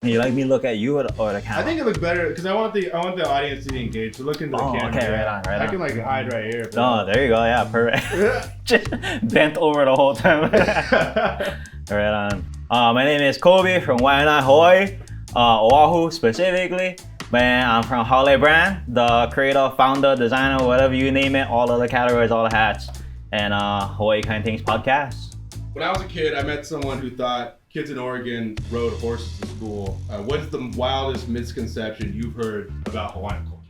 You like me look at you or the camera? I think it looks better because I want the audience to be engaged. So look into the camera. Okay, right on. I can like hide right here. Oh, there you go. Yeah, perfect. Just bent over the whole time. Right on. My name is Coby from Waianae, Hawaii, Oahu specifically. Man, I'm from Haole Brand, the creator, founder, designer, whatever you name it, all of the categories, all the hats, and Hawaii Kine Tings podcast. When I was a kid, I met someone who thought kids in Oregon rode horses to school. What's the wildest misconception you've heard about Hawaiian culture?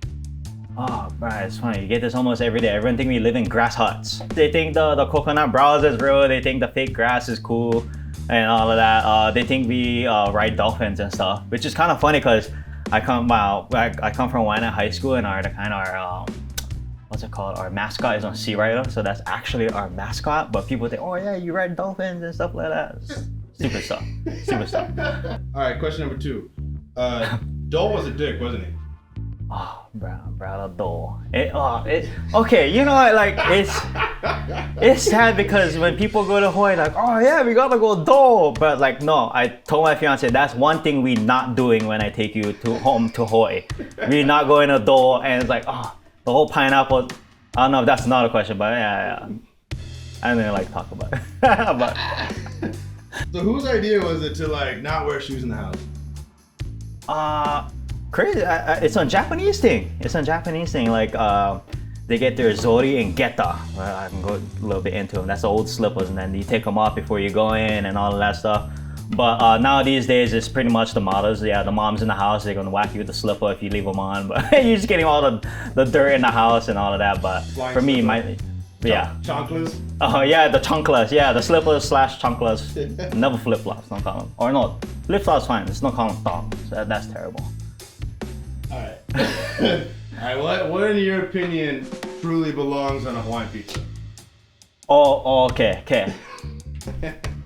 Oh, bro, it's funny. You get this almost every day. Everyone think we live in grass huts. They think the coconut browse is real. They think the fake grass is cool and all of that. They think we ride dolphins and stuff, which is kind of funny because I come from Waianae High School, and our what's it called? Our mascot is on Sea Rider, so that's actually our mascot. But people think, oh yeah, you ride dolphins and stuff like that. Stupid stuff. Stupid stuff. All right, question number 2. Dole was a dick, wasn't he? Oh, bro, the Dole. Okay, you know what? Like it's sad because when people go to Hawaii, like, oh yeah, we gotta go Dole. But like, no, I told my fiance that's one thing we not doing when I take you to Hawaii. We're not going to Dole, and it's like, oh, the whole pineapple. I don't know if that's another question, but yeah. I don't even like to talk about it. But so whose idea was it to like not wear shoes in the house? Crazy. It's a Japanese thing. Like they get their zori and geta. Well, I can go a little bit into them. That's the old slippers, and then you take them off before you go in and all of that stuff. But now these days it's pretty much the mothers. Yeah, the moms in the house, they're gonna whack you with the slipper if you leave them on. But you're just getting all the dirt in the house and all of that. But Flying for me, slipper. Yeah. Chanclas? Oh yeah, the chanclas. Yeah, the slippers / chanclas. Never flip flops. Don't call them. Or no, flip flops fine. It's not call them thongs. That's terrible. All right. All right. What in your opinion truly belongs on a Hawaiian pizza? Oh, okay.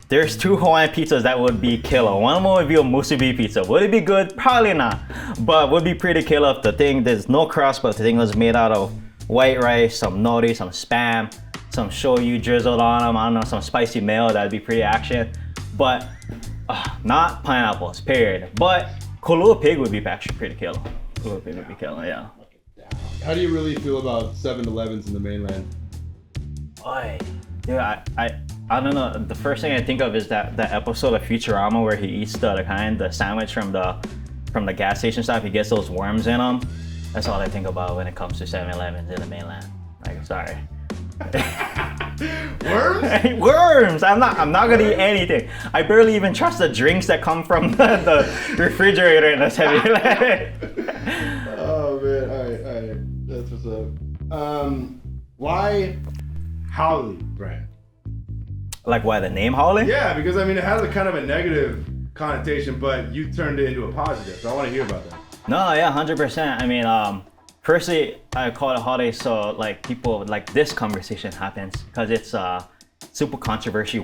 There's 2 Hawaiian pizzas that would be killer. One of them would be a musubi pizza. Would it be good? Probably not. But would be pretty killer if the thing, there's no crust, but the thing was made out of white rice, some nori, some spam, some shoyu drizzled on them. I don't know, some spicy mayo. That'd be pretty action. But not pineapples, period. But Kalua pig would be actually pretty killer. Kalua pig would be killer, yeah. How do you really feel about 7-Elevens in the mainland? Oy, dude, I don't know. The first thing I think of is that episode of Futurama where he eats the sandwich from the gas station stop. He gets those worms in them. That's all I think about when it comes to 7-Elevens in the mainland. Like, sorry. Worms? Worms! I'm not gonna eat anything. I barely even trust the drinks that come from the refrigerator in the 7-Eleven. Oh man, alright. That's what's up. Why Haole Brand? Like why the name Haole? Yeah, because I mean it has a kind of a negative connotation, but you turned it into a positive. So I want to hear about that. No, yeah, 100%. I mean, firstly, I call it Haole so like people like this conversation happens because it's a super controversial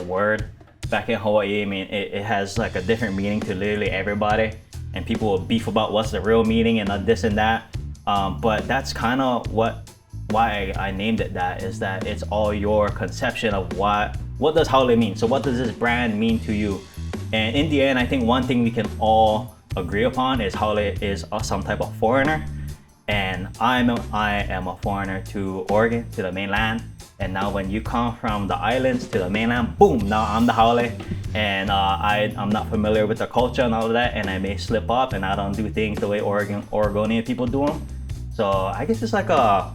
word back in Hawaii. I mean, it has like a different meaning to literally everybody, and people will beef about what's the real meaning and this and that. But that's kind of why I named it that, is that it's all your conception of what does Haole mean. So what does this brand mean to you? And in the end, I think one thing we can all agree upon is Haole is some type of foreigner, and I am a foreigner to Oregon, to the mainland. And now when you come from the islands to the mainland, boom, now I'm the Haole, and I'm not familiar with the culture and all of that, and I may slip up and I don't do things the way Oregonian people do them. So I guess it's like a,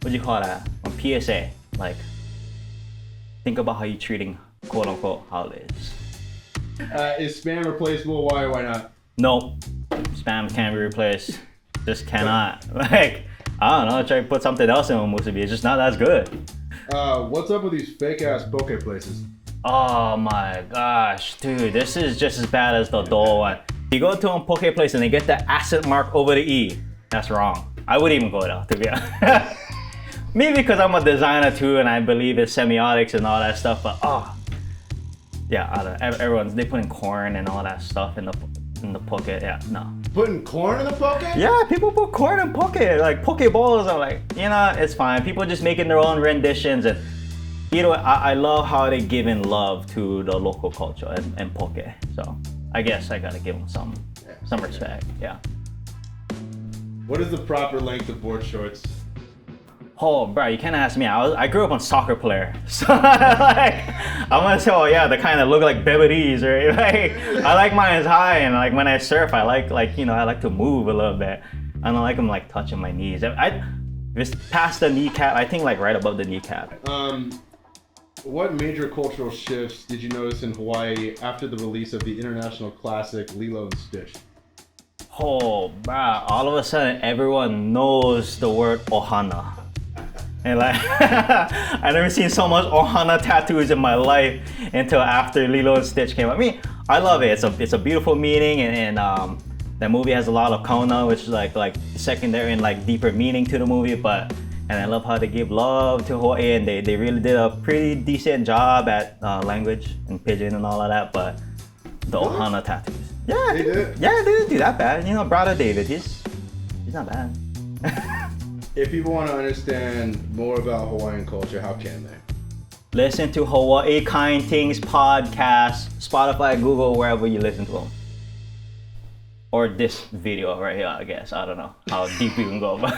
what do you call that? A PSA, like think about how you're treating quote unquote Haoles. Is spam replaceable? Why or why not? Nope, spam can't be replaced. Just cannot. Like, I don't know, try to put something else in a musubi. It's just not as good. What's up with these fake ass poke places? Oh my gosh, dude, this is just as bad as the Dole one. You go to a poke place and they get the accent mark over the E. That's wrong. I wouldn't even go there, to be honest. Maybe because I'm a designer too and I believe in semiotics and all that stuff, but yeah, everyone's, they put in corn and all that stuff in the poke. Yeah, no. Putting corn in the poke? Yeah, people put corn in poke. Like poke bowls are like, you know, it's fine. People just making their own renditions, and you know, I love how they give in love to the local culture and poke. So I guess I gotta give them some respect. Yeah. What is the proper length of board shorts? Oh, bro, you can't ask me. I grew up on soccer player, so like, I'm gonna say, oh yeah, they kind of look like BBDs, right? Like, I like mine is high, and like when I surf, I like I like to move a little bit. I don't like them like touching my knees. If it's past the kneecap, I think like right above the kneecap. What major cultural shifts did you notice in Hawaii after the release of the international classic Lilo and Stitch? Oh, bro, all of a sudden everyone knows the word ohana. And like, I never seen so much ohana tattoos in my life until after Lilo and Stitch came out. I mean, I love it. It's a beautiful meaning, and that movie has a lot of kona, which is like secondary and like deeper meaning to the movie. And I love how they give love to Hawaii, and they really did a pretty decent job at language and pidgin and all of that. But the ohana tattoos, yeah, They did? Yeah, they didn't do that bad. You know, brother David, he's not bad. If people want to understand more about Hawaiian culture, how can they? Listen to Hawaii Kine Tings podcast, Spotify, Google, wherever you listen to them. Or this video right here, I guess. I don't know how deep you can go. But